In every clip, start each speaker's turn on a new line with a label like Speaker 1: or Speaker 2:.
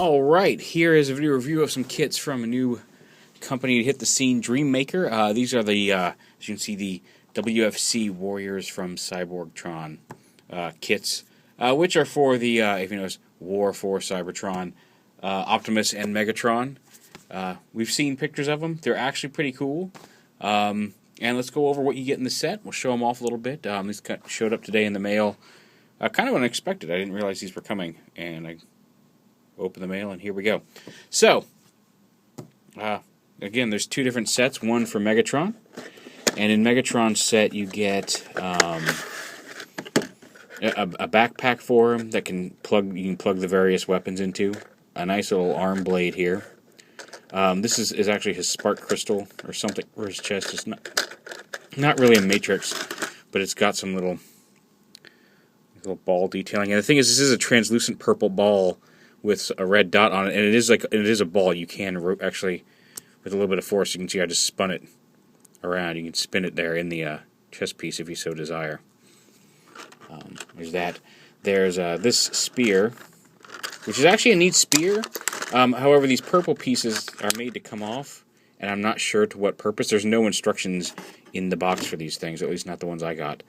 Speaker 1: Alright, here is a video review of some kits from a new company to hit the scene, Dreammaker. These are the, as you can see, the WFC Warriors from Cyborgtron kits, which are for the, if you notice, War for Cybertron, Optimus and Megatron. We've seen pictures of them. They're actually pretty cool. And let's go over what you get in the set. We'll show them off a little bit. These showed up today in the mail. Kind of unexpected. I didn't realize these were coming, and I open the mail, and here we go. So, again, there's two different sets. One for Megatron, and in Megatron's set you get a backpack for him that you can plug the various weapons into. A nice little arm blade here. This is actually his spark crystal or something for his chest. It's not really a matrix, but it's got some little ball detailing. And the thing is, this is a translucent purple ball with a red dot on it, and it is a ball. You can actually, with a little bit of force, you can see I just spun it around. You can spin it there in the chest piece if you so desire. There's that. There's this spear, which is actually a neat spear. However, these purple pieces are made to come off, and I'm not sure to what purpose. There's no instructions in the box for these things, at least not the ones I got.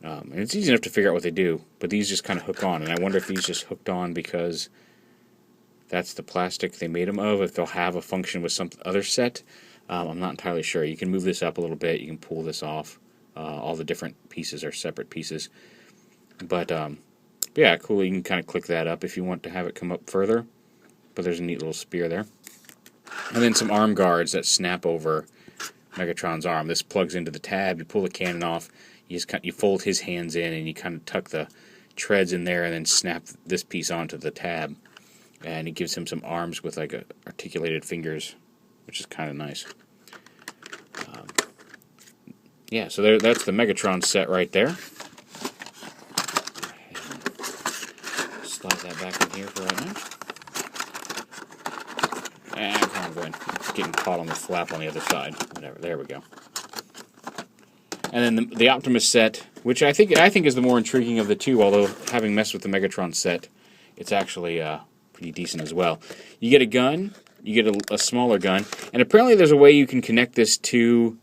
Speaker 1: And it's easy enough to figure out what they do, but these just kind of hook on, and I wonder if these just hooked on because that's the plastic they made them of, if they'll have a function with some other set. I'm not entirely sure. You can move this up a little bit, you can pull this off. All the different pieces are separate pieces. But, yeah, cool, you can kind of click that up if you want to have it come up further. But there's a neat little spear there. And then some arm guards that snap over Megatron's arm. This plugs into the tab, you pull the cannon off, you fold his hands in, and you kind of tuck the treads in there, and then snap this piece onto the tab, and it gives him some arms with like articulated fingers, which is kind of nice. Yeah, so that's the Megatron set right there. Slide that back in here for right now. And come on, go ahead. It's getting caught on the flap on the other side. Whatever. There we go. And then the Optimus set, which I think is the more intriguing of the two, although having messed with the Megatron set, it's actually pretty decent as well. You get a gun, you get a smaller gun, and apparently there's a way you can connect this to,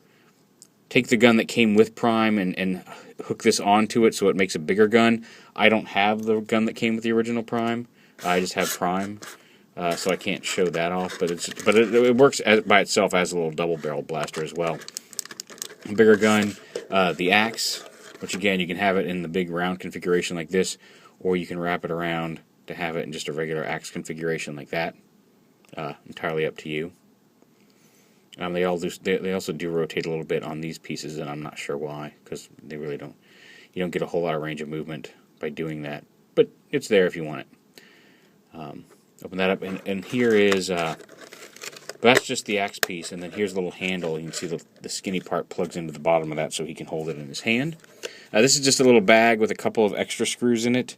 Speaker 1: take the gun that came with Prime and hook this onto it so it makes a bigger gun. I don't have the gun that came with the original Prime. I just have Prime, so I can't show that off, but it works by itself as a little double-barrel blaster as well. A bigger gun. The axe, which again you can have it in the big round configuration like this, or you can wrap it around to have it in just a regular axe configuration like that. Entirely up to you. They also do rotate a little bit on these pieces, and I'm not sure why, because they really don't. You don't get a whole lot of range of movement by doing that, but it's there if you want it. Open that up, and here is. That's just the axe piece, and then here's a little handle. You can see the skinny part plugs into the bottom of that so he can hold it in his hand. This is just a little bag with a couple of extra screws in it,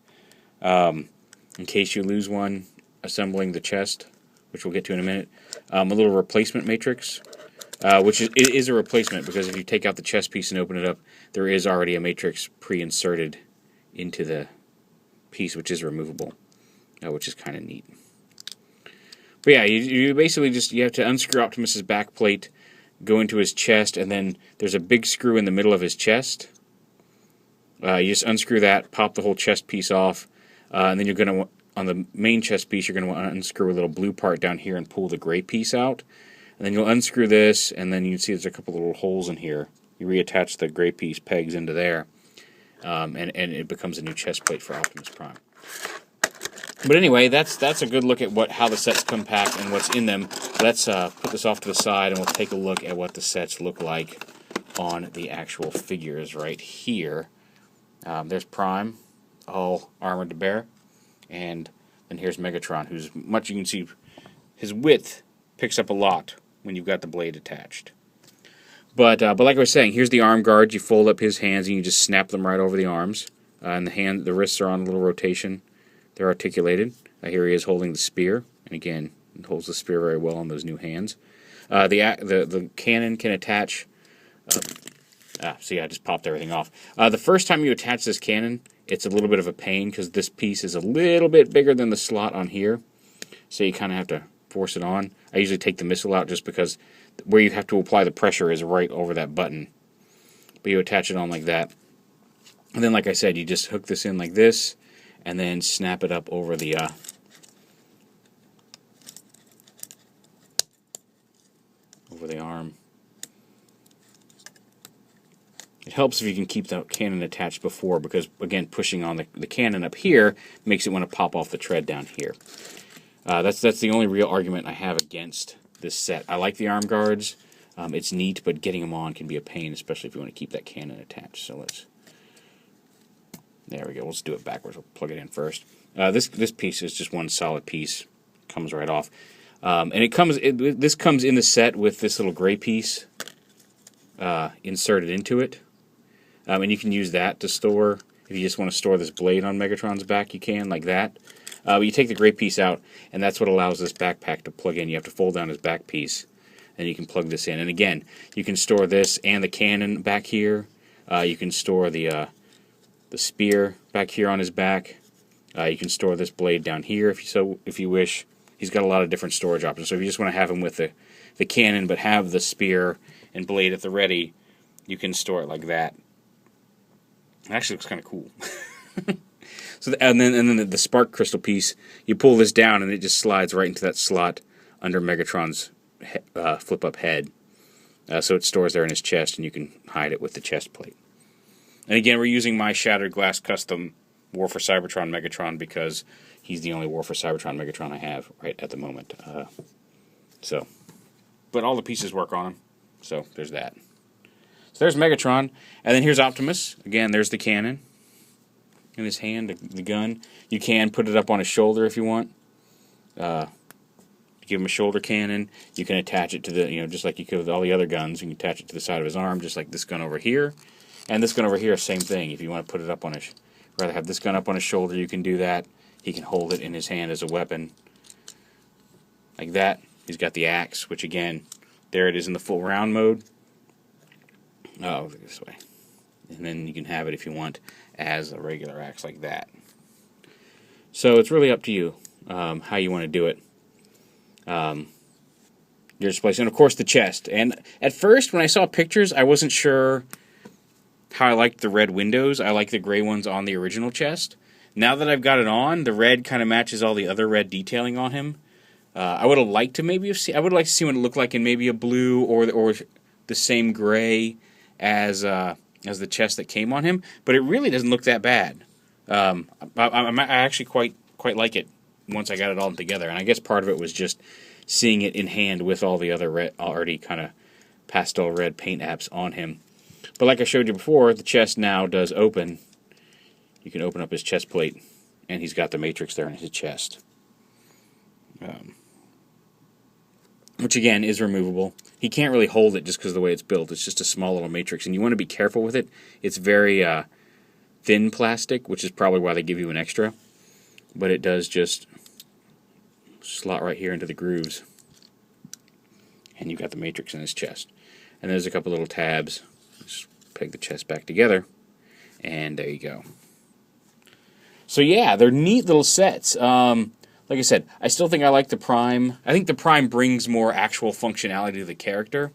Speaker 1: in case you lose one assembling the chest, which we'll get to in a minute. A little replacement matrix, which is a replacement, because if you take out the chest piece and open it up, there is already a matrix pre-inserted into the piece, which is removable, which is kind of neat. But yeah, you basically you have to unscrew Optimus's back plate, go into his chest, and then there's a big screw in the middle of his chest. You just unscrew that, pop the whole chest piece off, and then you're going to, on the main chest piece, you're going to want to unscrew a little blue part down here and pull the gray piece out. And then you'll unscrew this, and then you can see there's a couple little holes in here. You reattach the gray piece pegs into there, and it becomes a new chest plate for Optimus Prime. But anyway, that's a good look at how the sets come packed and what's in them. Let's put this off to the side, and we'll take a look at what the sets look like on the actual figures right here. There's Prime, all armored to bear, and then here's Megatron, who's much, you can see his width picks up a lot when you've got the blade attached. But like I was saying, here's the arm guards. You fold up his hands, and you just snap them right over the arms, and the wrists are on a little rotation. They're articulated. Here he is holding the spear, and again, it holds the spear very well on those new hands. The cannon can attach. See, I just popped everything off. The first time you attach this cannon, it's a little bit of a pain because this piece is a little bit bigger than the slot on here. so you kind of have to force it on. I usually take the missile out just because where you have to apply the pressure is right over that button. But you attach it on like that. And then, like I said, you just hook this in like this, and then snap it up over the arm. It helps if you can keep the cannon attached before, because, again, pushing on the cannon up here makes it want to pop off the tread down here. That's the only real argument I have against this set. I like the arm guards. It's neat, but getting them on can be a pain, especially if you want to keep that cannon attached. So there we go. Let's do it backwards. We'll plug it in first. This piece is just one solid piece. Comes right off. And this comes in the set with this little gray piece inserted into it. And you can use that to store, if you just want to store this blade on Megatron's back, you can, like that. But you take the gray piece out, and that's what allows this backpack to plug in. You have to fold down his back piece, and you can plug this in. And again, you can store this and the cannon back here. You can store the spear back here on his back. You can store this blade down here if you wish. He's got a lot of different storage options. So if you just want to have him with the cannon, but have the spear and blade at the ready, you can store it like that. It actually looks kind of cool. And then the spark crystal piece, you pull this down and it just slides right into that slot under Megatron's flip-up head. So it stores there in his chest, and you can hide it with the chest plate. And again, we're using my Shattered Glass Custom War for Cybertron Megatron because he's the only War for Cybertron Megatron I have right at the moment. But all the pieces work on him. So there's that. So there's Megatron. And then here's Optimus. Again, there's the cannon in his hand, the gun. You can put it up on his shoulder if you want. Give him a shoulder cannon. You can attach it to the, just like you could with all the other guns. You can attach it to the side of his arm, just like this gun over here. And this gun over here, same thing. If you want to put it up on his, rather have this gun up on his shoulder, you can do that. He can hold it in his hand as a weapon. Like that. He's got the axe, which again, there it is in the full round mode. Oh, this way. And then you can have it if you want as a regular axe like that. So it's really up to you how you want to do it. Your display, and of course the chest. And at first, when I saw pictures, I wasn't sure how I liked the red windows. I like the gray ones on the original chest. Now that I've got it on, the red kind of matches all the other red detailing on him. I would have liked to maybe have seen. I would like to see what it looked like in maybe a blue or the same gray as the chest that came on him. But it really doesn't look that bad. I actually quite like it once I got it all together. And I guess part of it was just seeing it in hand with all the other red, already kind of pastel red paint apps on him. But like I showed you before, the chest now does open. You can open up his chest plate, and he's got the matrix there in his chest. Which again is removable. He can't really hold it just because of the way it's built. It's just a small little matrix, and you want to be careful with it. It's very thin plastic, which is probably why they give you an extra. But it does just slot right here into the grooves. And you've got the matrix in his chest. And there's a couple little tabs. Just peg the chest back together. And there you go. So yeah, they're neat little sets. Like I said, I still think I like the Prime. I think the Prime brings more actual functionality to the character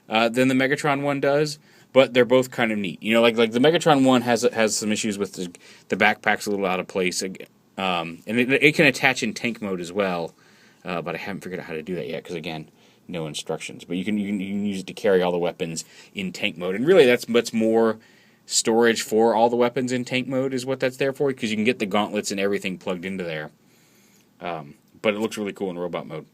Speaker 1: than the Megatron one does. But they're both kind of neat. Like the Megatron one has some issues with the backpack's a little out of place. And it can attach in tank mode as well, but I haven't figured out how to do that yet because, again, no instructions. But you can use it to carry all the weapons in tank mode. And really, that's more storage for all the weapons in tank mode is what that's there for, because you can get the gauntlets and everything plugged into there. But it looks really cool in robot mode.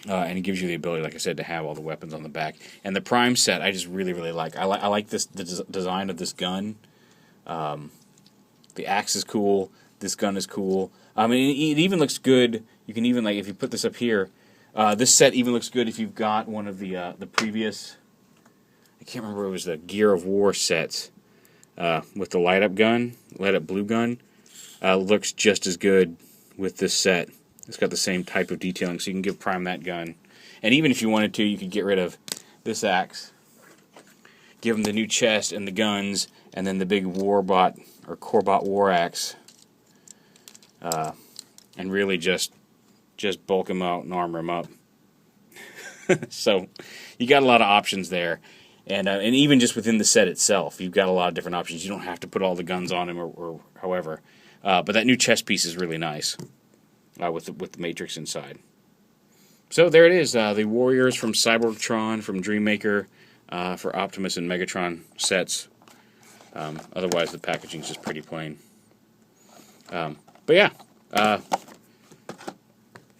Speaker 1: And it gives you the ability, like I said, to have all the weapons on the back. And the Prime set, I just really, really like. I like the design of this gun. The axe is cool. This gun is cool. I mean, it even looks good. You can even, like, if you put this up here, this set even looks good if you've got one of the previous, I can't remember, it was the Gear of War sets with the light-up blue gun. Looks just as good with this set. It's got the same type of detailing, so you can give Prime that gun. And even if you wanted to, you could get rid of this axe, give him the new chest and the guns, and then the big Warbot or Corebot War axe. And really just just bulk them out and armor them up. So you got a lot of options there. And even just within the set itself, you've got a lot of different options. You don't have to put all the guns on him or however. But that new chest piece is really nice with the Matrix inside. So there it is, the Warriors from Cyborgtron, from Dreammaker, for Optimus and Megatron sets. Otherwise, the packaging is just pretty plain. But yeah,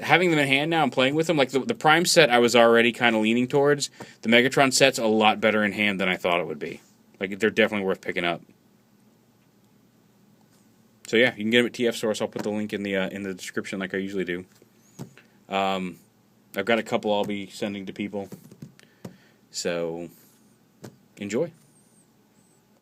Speaker 1: having them in hand now and playing with them, like the Prime set I was already kind of leaning towards. The Megatron set's a lot better in hand than I thought it would be. Like, they're definitely worth picking up. So yeah, you can get them at TFsource. I'll put the link in the description like I usually do. I've got a couple I'll be sending to people. So enjoy.